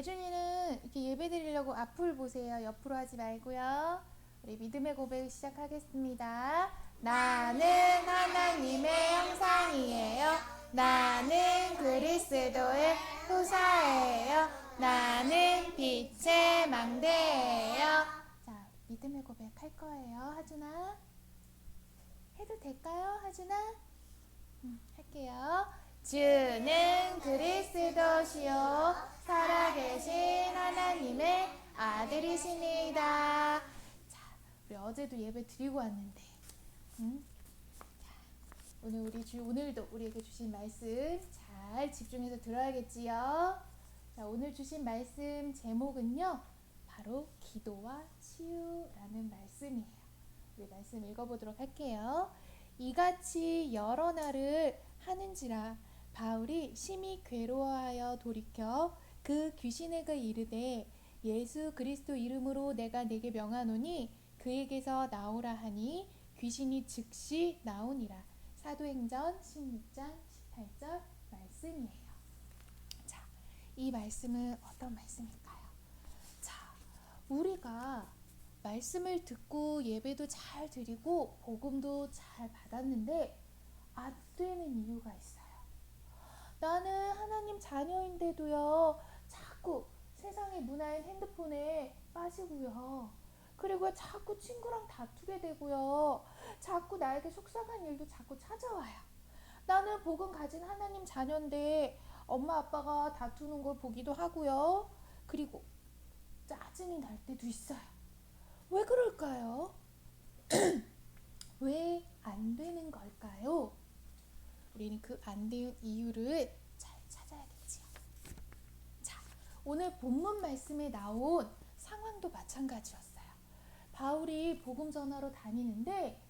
예준이는 이렇게 예배 드리려고 앞을 보세요. 옆으로 하지 말고요. 우리 믿음의 고백 시작하겠습니다. 나는 하나님의 형상이에요. 나는 그리스도의 후사예요. 나는 빛의 망대예요. 자, 믿음의 고백 할 거예요. 하준아. 해도 될까요? 하준아? 할게요. 주는 그리스도시요 살아계신 하나님의 아들이십니다. 자, 우리 어제도 예배 드리고 왔는데, 자, 오늘도 우리에게 주신 말씀 잘 집중해서 들어야겠지요. 자, 오늘 주신 말씀 제목은요, 바로 기도와 치유라는 말씀이에요. 우리 말씀 읽어보도록 할게요. 이같이 여러 날을 하는지라 바울이 심히 괴로워하여 돌이켜 그 귀신에게 이르되 예수 그리스도 이름으로 내가 네게 명하노니 그에게서 나오라 하니 귀신이 즉시 나오니라. 사도행전 16장 18절 말씀이에요. 자, 이 말씀은 어떤 말씀일까요? 자, 우리가 말씀을 듣고 예배도 잘 드리고 복음도 잘 받았는데 안 되는 이유가 있어요. 나는 하나님 자녀인데도요, 자꾸 세상의 문화인 핸드폰에 빠지고요. 그리고 자꾸 친구랑 다투게 되고요. 자꾸 나에게 속상한 일도 자꾸 찾아와요. 나는 복음 가진 하나님 자녀인데 엄마 아빠가 다투는 걸 보기도 하고요. 그리고 짜증이 날 때도 있어요. 왜 그럴까요? 왜 안 되는 걸까요? 우리는 그 안 되는 이유를 잘 찾아야겠지요. 자, 오늘 본문 말씀에 나온 상황도 마찬가지였어요. 바울이 복음 전하러 다니는데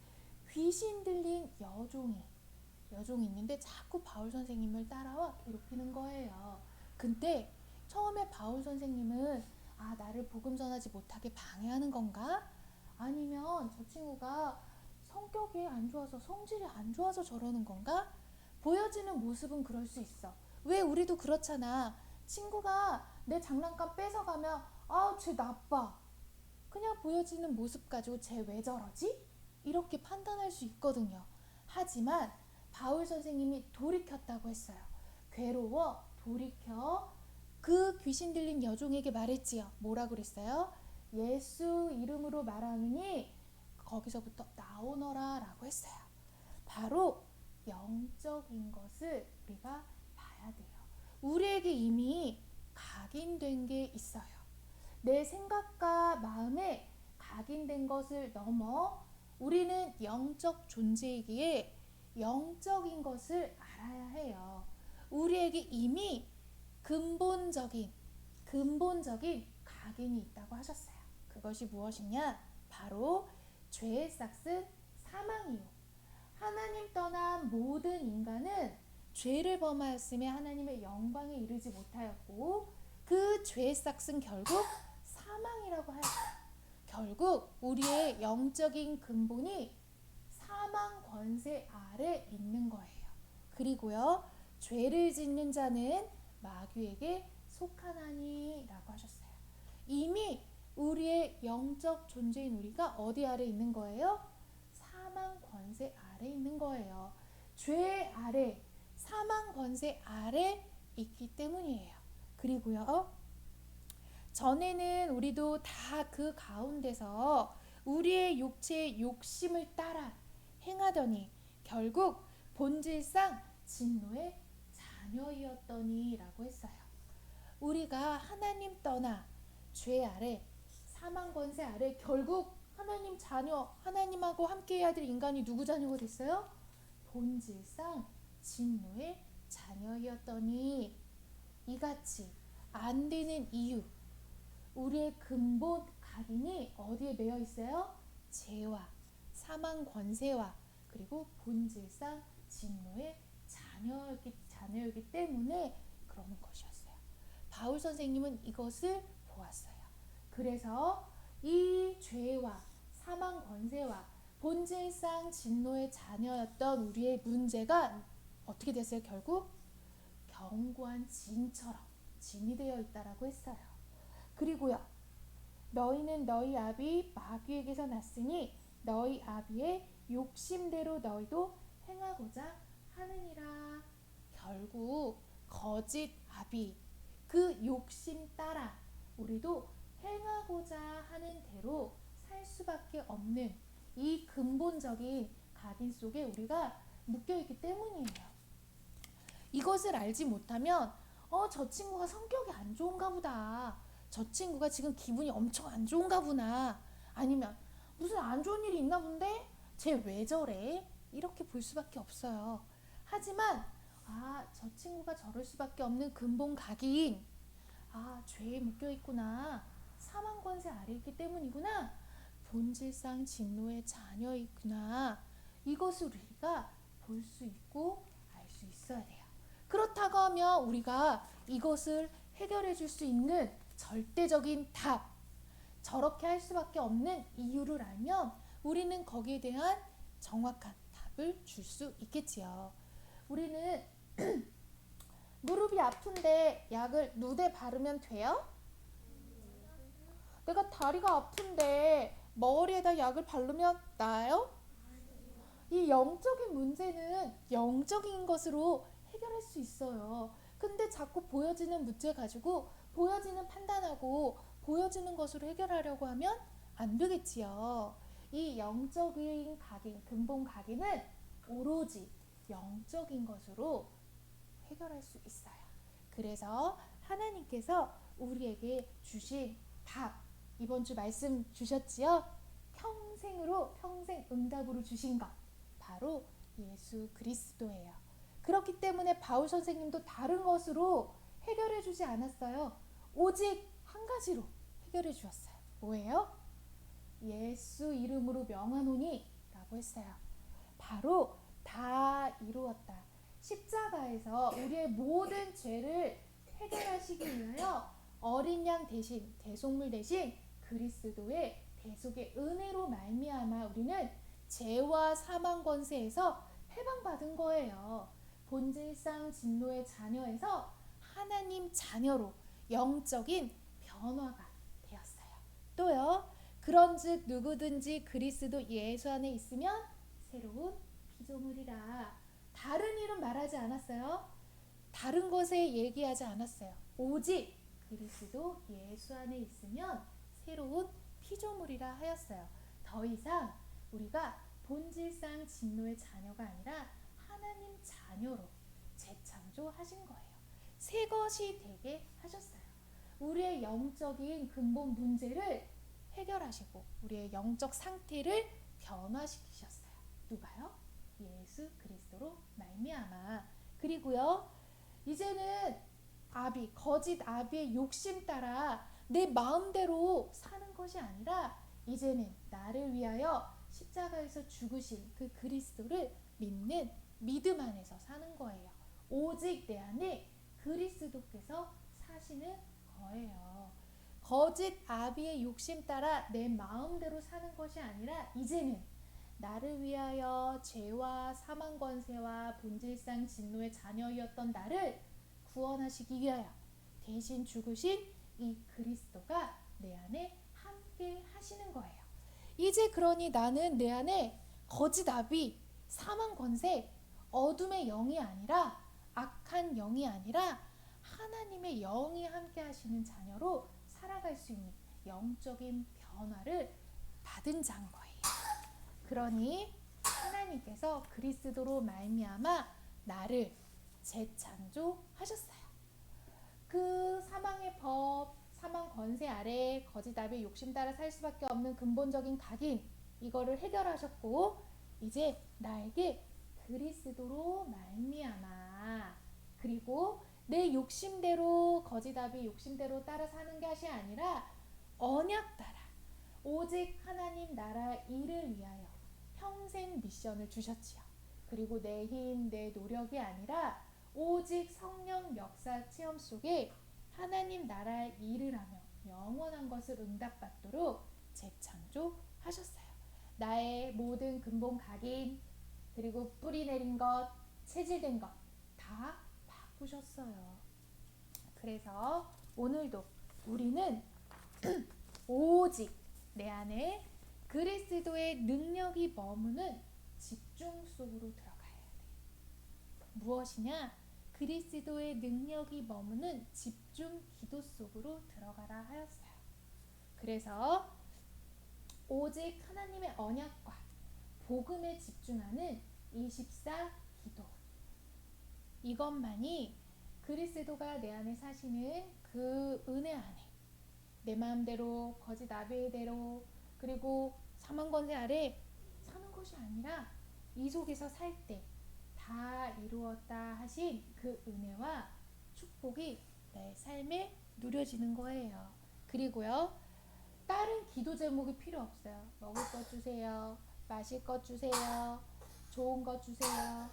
귀신 들린 여종이 있는데 자꾸 바울 선생님을 따라와 괴롭히는 거예요. 근데 처음에 바울 선생님은 나를 복음 전하지 못하게 방해하는 건가? 아니면 저 친구가 성격이 안 좋아서, 성질이 안 좋아서 저러는 건가? 보여지는 모습은 그럴 수 있어. 왜 우리도 그렇잖아. 친구가 내 장난감 뺏어가면 쟤 나빠. 그냥 보여지는 모습 가지고 쟤 왜 저러지? 이렇게 판단할 수 있거든요. 하지만 바울 선생님이 돌이켰다고 했어요. 괴로워 돌이켜 그 귀신 들린 여종에게 말했지요. 뭐라 그랬어요? 예수 이름으로 말하느니 거기서부터 나오너라 라고 했어요. 바로 영적인 것을 우리가 봐야 돼요. 우리에게 이미 각인된 게 있어요. 내 생각과 마음에 각인된 것을 넘어 우리는 영적 존재이기에 영적인 것을 알아야 해요. 우리에게 이미 근본적인 각인이 있다고 하셨어요. 그것이 무엇이냐? 바로 죄의 싹은 사망이요. 하나님 떠난 모든 인간은 죄를 범하였으며 하나님의 영광에 이르지 못하였고 그 죄의 싹은 결국 사망이라고 하였어요. 결국 우리의 영적인 근본이 사망 권세 아래 있는 거예요. 그리고요, 죄를 짓는 자는 마귀에게 속하나니 라고 하셨어요. 이미 우리의 영적 존재인 우리가 어디 아래 있는 거예요? 사망 권세 아래 있는 거예요. 죄 아래, 사망 권세 아래 있기 때문이에요. 그리고요, 전에는 우리도 다 그 가운데서 우리의 육체의 욕심을 따라 행하더니 결국 본질상 진노의 자녀이었더니 라고 했어요. 우리가 하나님 떠나 죄 아래, 사망 권세 아래 결국 하나님 자녀, 하나님하고 함께 해야 될 인간이 누구 자녀가 됐어요? 본질상 진노의 자녀이었더니 이같이 안 되는 이유, 우리의 근본 각인이 어디에 매여 있어요? 죄와 사망 권세와 그리고 본질상 진노의 자녀이기 때문에 그러는 것이었어요. 바울 선생님은 이것을 보았어요. 그래서 이 죄와 사망 권세와 본질상 진노의 자녀였던 우리의 문제가 어떻게 됐어요? 결국 견고한 진처럼 진이 되어 있다라고 했어요. 그리고요, 너희는 너희 아비 마귀에게서 났으니 너희 아비의 욕심대로 너희도 행하고자 하느니라. 결국 거짓 아비, 그 욕심 따라 우리도 행하고자 하는 대로 살 수밖에 없는 이 근본적인 각인 속에 우리가 묶여있기 때문이에요. 이것을 알지 못하면 저 친구가 성격이 안 좋은가 보다. 저 친구가 지금 기분이 엄청 안 좋은가 보나. 아니면 무슨 안 좋은 일이 있나 본데? 쟤 왜 저래? 이렇게 볼 수밖에 없어요. 하지만 저 친구가 저럴 수밖에 없는 근본 각인. 죄에 묶여있구나. 사망 권세 아래 있기 때문이구나. 본질상 진노의 자녀이구나. 이것을 우리가 볼 수 있고 알 수 있어야 돼요. 그렇다고 하면 우리가 이것을 해결해 줄 수 있는 절대적인 답, 저렇게 할 수밖에 없는 이유를 알면 우리는 거기에 대한 정확한 답을 줄 수 있겠지요. 우리는 무릎이 아픈데 약을 누대 바르면 돼요? 내가 다리가 아픈데 머리에다 약을 바르면 나아요? 이 영적인 문제는 영적인 것으로 해결할 수 있어요. 근데 자꾸 보여지는 문제 가지고 보여지는 판단하고 보여지는 것으로 해결하려고 하면 안 되겠지요. 이 영적인 각인, 근본 각인은 오로지 영적인 것으로 해결할 수 있어요. 그래서 하나님께서 우리에게 주신 답, 이번 주 말씀 주셨지요? 평생 응답으로 주신 것, 바로 예수 그리스도예요. 그렇기 때문에 바울 선생님도 다른 것으로 해결해 주지 않았어요. 오직 한 가지로 해결해 주었어요. 뭐예요? 예수 이름으로 명하노니 라고 했어요. 바로 다 이루었다. 십자가에서 우리의 모든 죄를 해결하시기 위하여 어린 양 대신, 대속물 대신 그리스도의 대속의 은혜로 말미암아 우리는 죄와 사망 권세에서 해방받은 거예요. 본질상 진노의 자녀에서 하나님 자녀로 영적인 변화가 되었어요. 또요, 그런즉 누구든지 그리스도 예수 안에 있으면 새로운 피조물이라. 다른 이름 말하지 않았어요. 다른 것에 얘기하지 않았어요. 오직 그리스도 예수 안에 있으면 새로운 피조물이라 하였어요. 더 이상 우리가 본질상 진노의 자녀가 아니라 하나님 자녀로 재창조하신 거예요. 새 것이 되게 하셨어요. 우리의 영적인 근본 문제를 해결하시고 우리의 영적 상태를 변화시키셨어요. 누가요? 예수 그리스도로 말미암아. 그리고요, 이제는 거짓 아비의 욕심 따라 내 마음대로 사는 것이 아니라 이제는 나를 위하여 십자가에서 죽으신 그 그리스도를 믿는 믿음 안에서 사는 거예요. 오직 내 안에 그리스도께서 사시는 거예요. 거짓 아비의 욕심 따라 내 마음대로 사는 것이 아니라 이제는 나를 위하여 죄와 사망 권세와 본질상 진노의 자녀이었던 나를 구원하시기 위하여 대신 죽으신 이 그리스도가 내 안에 함께 하시는 거예요. 이제 그러니 나는 내 안에 거짓 아비, 사망 권세, 어둠의 영이 아니라 악한 영이 아니라 하나님의 영이 함께 하시는 자녀로 살아갈 수 있는 영적인 변화를 받은 자인 거예요. 그러니 하나님께서 그리스도로 말미암아 나를 재창조하셨어요. 그 사망의 법, 사망 권세 아래 거짓 아비의 욕심 따라 살 수밖에 없는 근본적인 각인, 이거를 해결하셨고 이제 나에게 그리스도로 말미암아, 그리고 내 욕심대로 거짓 아비의 욕심대로 따라 사는 것이 아니라 언약 따라 오직 하나님 나라 일을 위하여 평생 미션을 주셨지요. 그리고 내 힘, 내 노력이 아니라 오직 성령 역사 체험 속에 하나님 나라의 일을 하며 영원한 것을 응답받도록 재창조하셨어요. 나의 모든 근본 각인, 그리고 뿌리 내린 것, 체질된 것 다 바꾸셨어요. 그래서 오늘도 우리는 오직 내 안에 그리스도의 능력이 머무는 집중 속으로 들어가야 돼. 무엇이냐? 그리스도의 능력이 머무는 집중 기도 속으로 들어가라 하였어요. 그래서 오직 하나님의 언약과 복음에 집중하는 24 기도, 이것만이 그리스도가 내 안에 사시는 그 은혜 안에 내 마음대로 거짓 아벨대로 그리고 사망 권세 아래 사는 것이 아니라 이 속에서 살 때 다 이루었다 하신 그 은혜와 축복이 내 삶에 누려지는 거예요. 그리고요, 다른 기도 제목이 필요 없어요. 먹을 것 주세요, 마실 것 주세요, 좋은 것 주세요,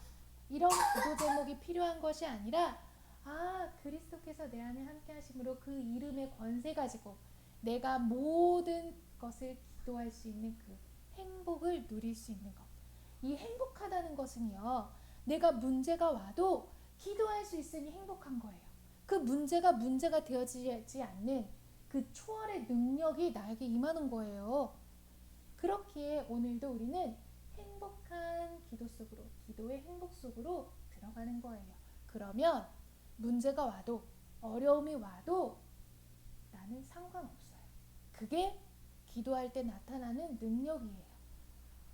이런 기도 제목이 필요한 것이 아니라 그리스도께서 내 안에 함께 하심으로 그 이름의 권세 가지고 내가 모든 것을 기도할 수 있는 그 행복을 누릴 수 있는 것. 이 행복하다는 것은요, 내가 문제가 와도 기도할 수 있으니 행복한 거예요. 그 문제가 되어지지 않는 그 초월의 능력이 나에게 임하는 거예요. 그렇기에 오늘도 우리는 행복한 기도 속으로, 기도의 행복 속으로 들어가는 거예요. 그러면 문제가 와도, 어려움이 와도 나는 상관없어요. 그게 기도할 때 나타나는 능력이에요.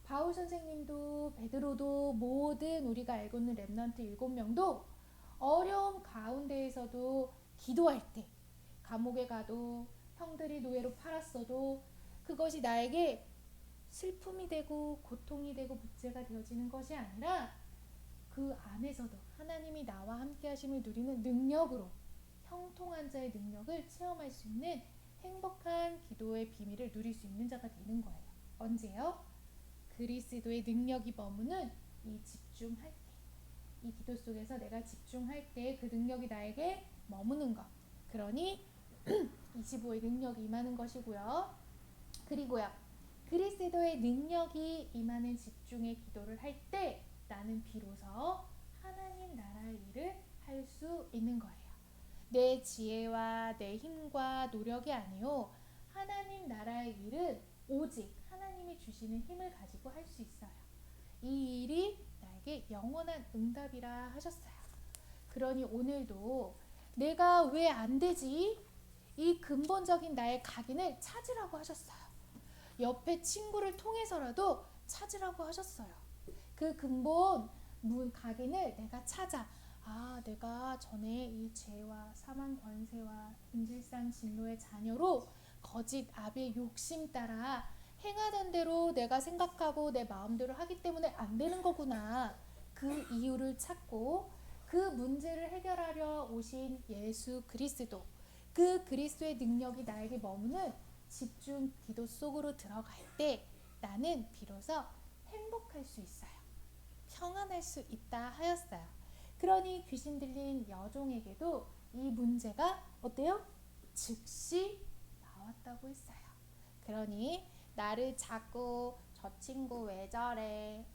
바울 선생님도 베드로도 모든 우리가 알고 있는 렘넌트 7명도 어려움 가운데에서도 기도할 때, 감옥에 가도 형들이 노예로 팔았어도 그것이 나에게 슬픔이 되고 고통이 되고 문제가 되어지는 것이 아니라 그 안에서도 하나님이 나와 함께 하심을 누리는 능력으로 형통한 자의 능력을 체험할 수 있는 행복한 기도의 비밀을 누릴 수 있는 자가 되는 거예요. 언제요? 그리스도의 능력이 머무는 이 집중할 때, 이 기도 속에서 내가 집중할 때 그 능력이 나에게 머무는 것. 그러니 25의 능력이 임하는 것이고요. 그리고요, 그리스도의 능력이 임하는 집중의 기도를 할 때 나는 비로소 하나님 나라의 일을 할 수 있는 거예요. 내 지혜와 내 힘과 노력이 아니요, 하나님 나라의 일은 오직 하나님이 주시는 힘을 가지고 할 수 있어요. 이 일이 나에게 영원한 응답이라 하셨어요. 그러니 오늘도 내가 왜 안 되지? 이 근본적인 나의 각인을 찾으라고 하셨어요. 옆에 친구를 통해서라도 찾으라고 하셨어요. 그 근본 각인을 내가 찾아. 내가 전에 이 죄와 사망 권세와 본질상 진노의 자녀로 거짓 아비의 욕심 따라 행하던 대로 내가 생각하고 내 마음대로 하기 때문에 안 되는 거구나. 그 이유를 찾고 그 문제를 해결하려 오신 예수 그리스도, 그 그리스도의 능력이 나에게 머무는 집중 기도 속으로 들어갈 때 나는 비로소 행복할 수 있어요. 평안할 수 있다 하였어요. 그러니 귀신 들린 여종에게도 이 문제가 어때요? 즉시 나왔다고 했어요. 그러니 나를 자꾸 저 친구 왜 저래?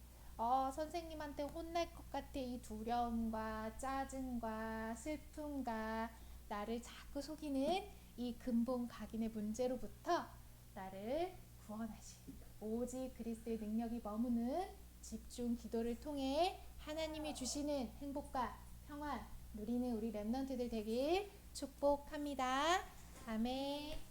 선생님한테 혼날 것 같아. 이 두려움과 짜증과 슬픔과 나를 자꾸 속이는 이 근본 각인의 문제로부터 나를 구원하신 오직 그리스도의 능력이 머무는 집중 기도를 통해 하나님이 주시는 행복과 평안 누리는 우리 렘넌트들 되길 축복합니다. 아멘.